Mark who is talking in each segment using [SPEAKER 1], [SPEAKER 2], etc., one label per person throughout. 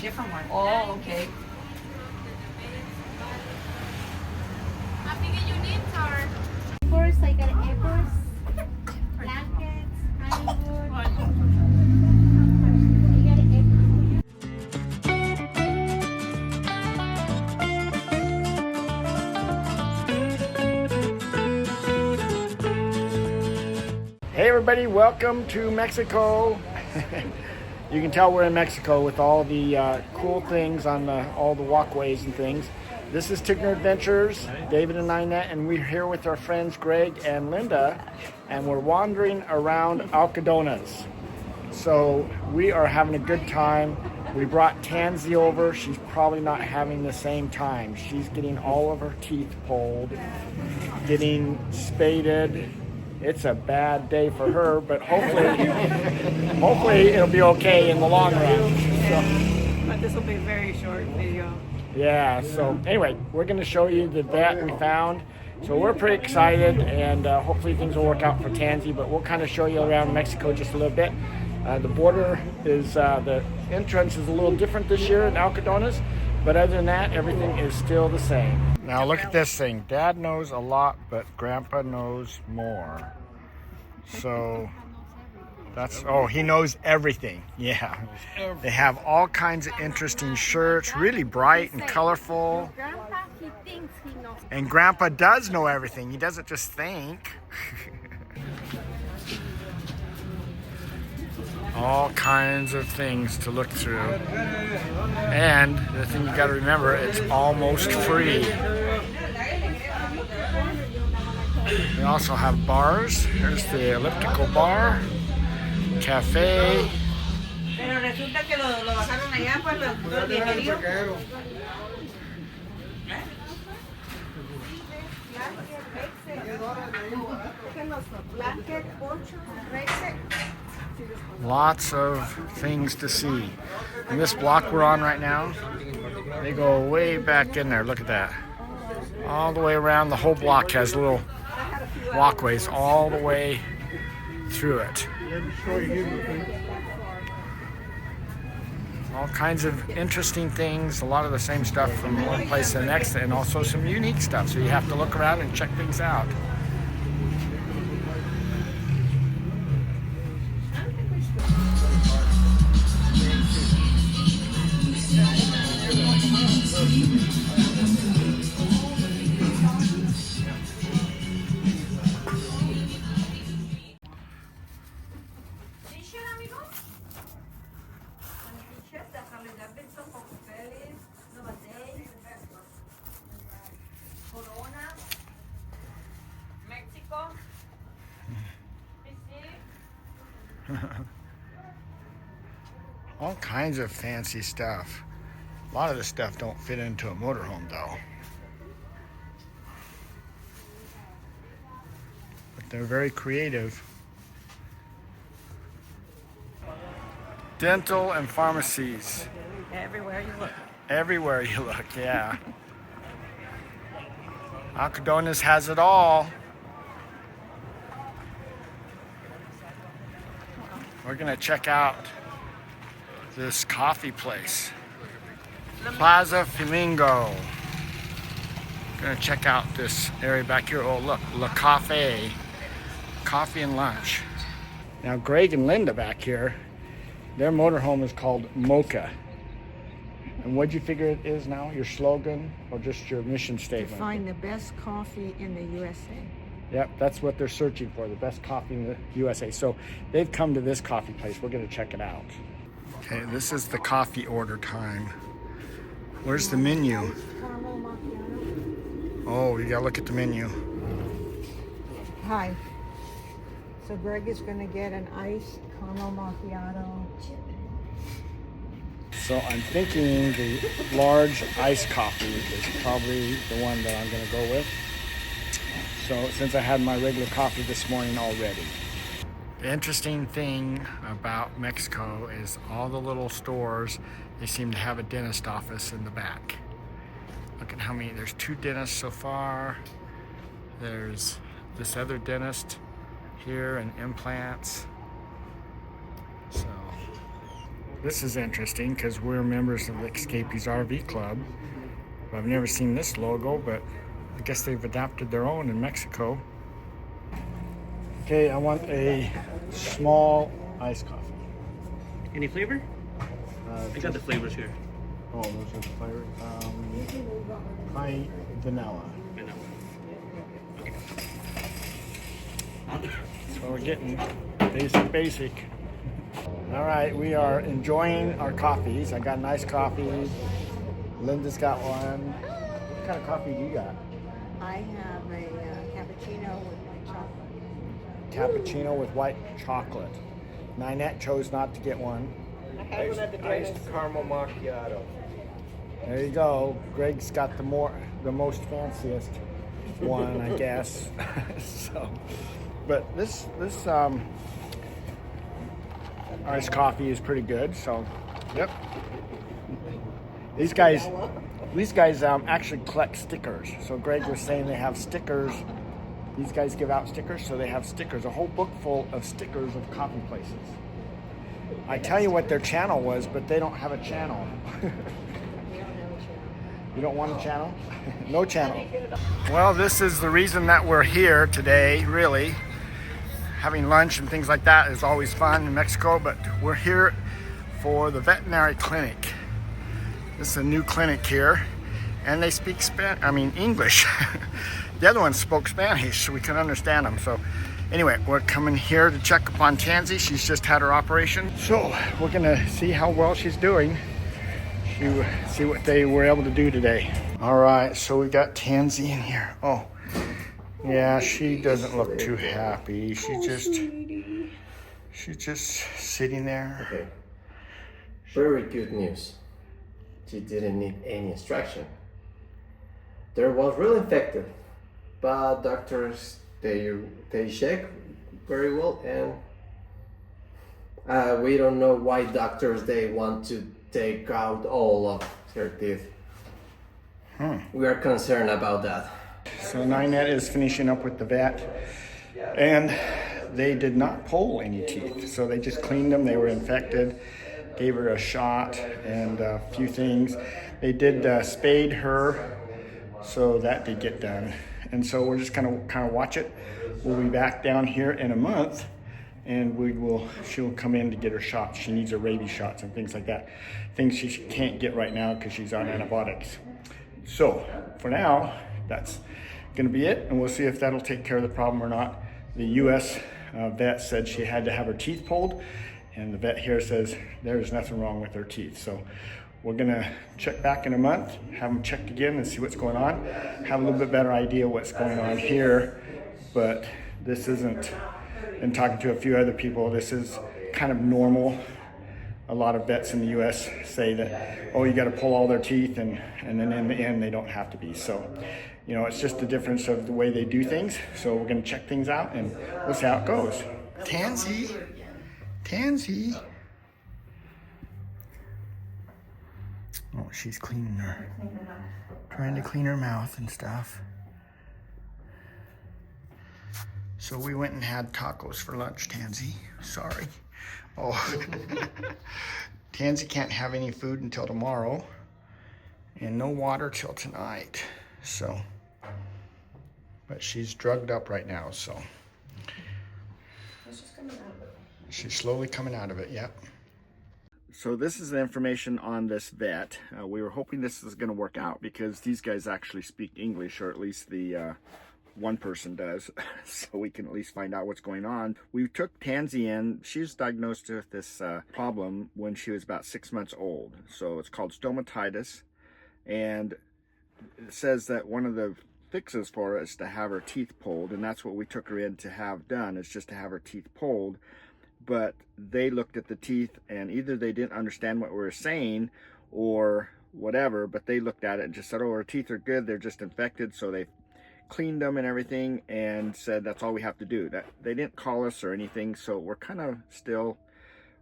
[SPEAKER 1] Different one.
[SPEAKER 2] Oh, okay.
[SPEAKER 3] How big are your needs are?
[SPEAKER 4] Apples, I got apples, blankets, honeywood. I got apples.
[SPEAKER 5] Hey everybody, welcome to Mexico. You can tell we're in Mexico with all the cool things on all the walkways and things. This is Tigner Adventures, David and Ninette, and we're here with our friends Greg and Linda, and we're wandering around Alcadonas. So we are having a good time. We brought Tanzi over. She's probably not having the same time. She's getting all of her teeth pulled, getting spaded. It's a bad day for her, but hopefully it'll be okay in the long run. So,
[SPEAKER 1] But this will be a very short video.
[SPEAKER 5] yeah, so anyway, we're going to show you the vet we found. So we're pretty excited, and hopefully things will work out for Tanzi, but we'll kind of show you around Mexico just a little bit. The border is, the entrance is a little different this year in Alcadonas, but other than that, everything is still the same. Now look at this thing. Dad knows a lot, but Grandpa knows more. So that's, oh, he knows everything. Yeah. They have all kinds of interesting shirts, really bright and colorful.
[SPEAKER 4] Grandpa, he thinks he knows.
[SPEAKER 5] And Grandpa does know everything. He doesn't just think. All kinds of things to look through. And the thing you got to remember, it's almost free. We also have bars. Here's the elliptical bar, cafe.
[SPEAKER 1] Pero resulta que lo bajaron allá por lo digerido.
[SPEAKER 5] Lots of things to see. And this block we're on right now, they go way back in there. Look at that. All the way around. The whole block has little walkways all the way through it. All kinds of interesting things, a lot of the same stuff from one place to the next, and also some unique stuff. So you have to look around and check things out. All kinds of fancy stuff. A lot of this stuff don't fit into a motorhome though. But they're very creative. Dental and pharmacies.
[SPEAKER 1] Everywhere you look.
[SPEAKER 5] Everywhere you look, yeah. Alcadonas has it all. We're gonna check out this coffee place, Plaza Flamingo. Gonna check out this area back here. Oh look, La Cafe, coffee and lunch. Now Greg and Linda back here, their motorhome is called Mocha. And what'd you figure it is now? Your slogan or just your mission statement?
[SPEAKER 2] Find the best coffee in the USA.
[SPEAKER 5] Yep, that's what they're searching for, the best coffee in the USA. So they've come to this coffee place. We're gonna check it out. Okay, this is the coffee order time. Where's the menu? Oh, you gotta look at the menu.
[SPEAKER 2] Hi. So Greg is gonna get an iced caramel macchiato.
[SPEAKER 5] So I'm thinking the large iced coffee is probably the one that I'm gonna go with. So since I had my regular coffee this morning already. The interesting thing about Mexico is all the little stores, they seem to have a dentist office in the back. Look at how many, there's 2 dentists so far. There's this other dentist here and implants. So This is interesting because we're members of the Escapees RV Club. I've never seen this logo, but I guess they've adapted their own in Mexico. Okay, I want a small iced coffee.
[SPEAKER 6] Any flavor? I got the flavors here.
[SPEAKER 5] Oh, those are the flavors. Try vanilla.
[SPEAKER 6] Okay.
[SPEAKER 5] So we're getting basic. All right, we are enjoying our coffees. I got an iced coffee. Linda's got one. What kind of coffee do you got?
[SPEAKER 2] I have a cappuccino with white chocolate.
[SPEAKER 5] Cappuccino with white chocolate. Ninette chose not to get one.
[SPEAKER 2] I had one at the dentist.
[SPEAKER 7] Iced caramel macchiato.
[SPEAKER 5] There you go. Greg's got the most fanciest one, I guess. So, but this iced coffee is pretty good. So, yep. These guys actually collect stickers. So Greg was saying they have stickers. These guys give out stickers, so they have stickers. A whole book full of stickers of coffee places. I tell you what their channel was, but they don't have a channel. You don't want a channel? No channel. Well, this is the reason that we're here today, really. Having lunch and things like that is always fun in Mexico, but we're here for the veterinary clinic. This is a new clinic here, and they speak English. The other one spoke Spanish, so we could understand them. So anyway, we're coming here to check upon Tanzi. She's just had her operation. So we're gonna see how well she's doing. See what they were able to do today. All right, so we got Tanzi in here. Oh, yeah, she doesn't look too happy. She's just sitting there.
[SPEAKER 7] Okay. Very good news. She didn't need any extraction. There was really infected, but doctors they check very well, and we don't know why doctors they want to take out all of her teeth. We are concerned about that.
[SPEAKER 5] So Ninette is finishing up with the vet, and they did not pull any teeth. So they just cleaned them. They were infected, gave her a shot and a few things. They did spade her, so that did get done. And so we're just kind of watch it. We'll be back down here in a month, and she'll come in to get her shots. She needs her rabies shots and things like that. Things she can't get right now because she's on antibiotics. So for now, that's gonna be it, and we'll see if that'll take care of the problem or not. The US vet said she had to have her teeth pulled, and the vet here says there's nothing wrong with her teeth. So we're gonna check back in a month, have them checked again and see what's going on, have a little bit better idea what's going on here. But this isn't, and talking to a few other people, this is kind of normal. A lot of vets in the US say that, oh, you gotta pull all their teeth, and then in the end they don't have to be. So, you know, it's just the difference of the way they do things. So we're gonna check things out and we'll see how it goes. Tanzi. Oh, she's cleaning her, trying to clean her mouth and stuff. So we went and had tacos for lunch, Tanzi. Sorry. Oh, Tanzi can't have any food until tomorrow, and no water till tonight. So, but she's drugged up right now, so. She's slowly coming out of it, yep. So this is the information on this vet. We were hoping this is gonna work out because these guys actually speak English, or at least the one person does, so we can at least find out what's going on. We took Tanzi in. She was diagnosed with this problem when she was about 6 months old. So it's called stomatitis, and it says that one of the fixes for her is to have her teeth pulled, and that's what we took her in to have done, is just to have her teeth pulled. But they looked at the teeth, and either they didn't understand what we were saying or whatever, but they looked at it and just said, oh, her teeth are good, they're just infected. So they cleaned them and everything and said that's all we have to do. That they didn't call us or anything, so we're kind of still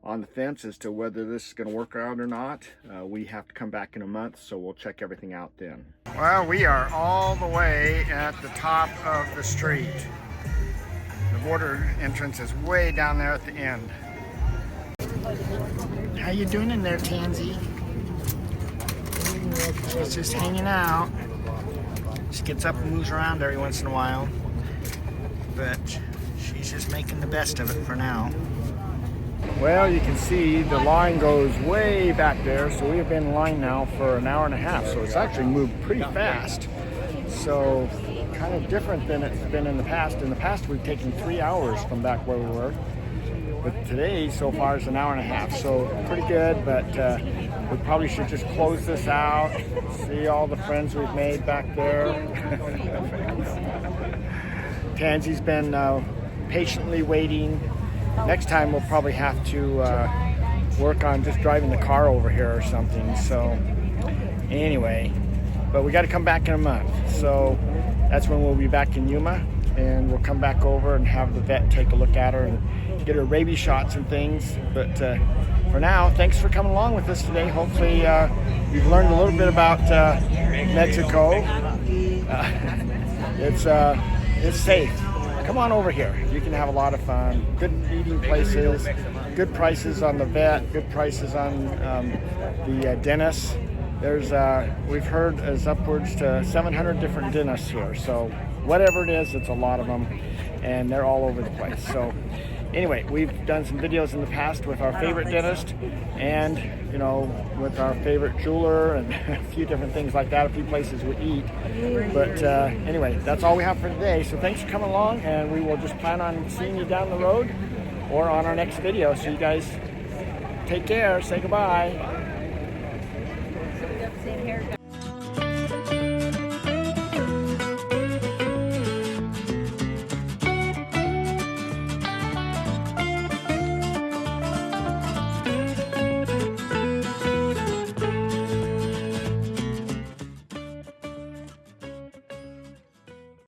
[SPEAKER 5] on the fence as to whether this is going to work out or not. We have to come back in a month, so we'll check everything out then. Well, we are all the way at the top of the street. The border entrance is way down there at the end. How you doing in there, Tanzi? She's just hanging out. She gets up and moves around every once in a while. But she's just making the best of it for now. Well, you can see the line goes way back there, so we have been in line now for an hour and a half, so it's actually moved pretty fast. So kind of different than it's been in the past. In the past, we've taken 3 hours from back where we were, but today so far is an hour and a half, so pretty good. But we probably should just close this out. See all the friends we've made back there. Tanzi's been patiently waiting. Next time we'll probably have to work on just driving the car over here or something. So anyway, but we got to come back in a month. So that's when we'll be back in Yuma, and we'll come back over and have the vet take a look at her and get her rabies shots and things. But for now, thanks for coming along with us today. Hopefully you've learned a little bit about Mexico. It's safe. Come on over here. You can have a lot of fun. Good eating places, good prices on the vet, good prices on the dentist. There's, we've heard, is upwards to 700 different dentists here. So whatever it is, it's a lot of them, and they're all over the place. So anyway, we've done some videos in the past with our favorite dentist, and you know, with our favorite jeweler, and a few different things like that, a few places we eat. But anyway, that's all we have for today. So thanks for coming along, and we will just plan on seeing you down the road or on our next video. So you guys take care, say goodbye.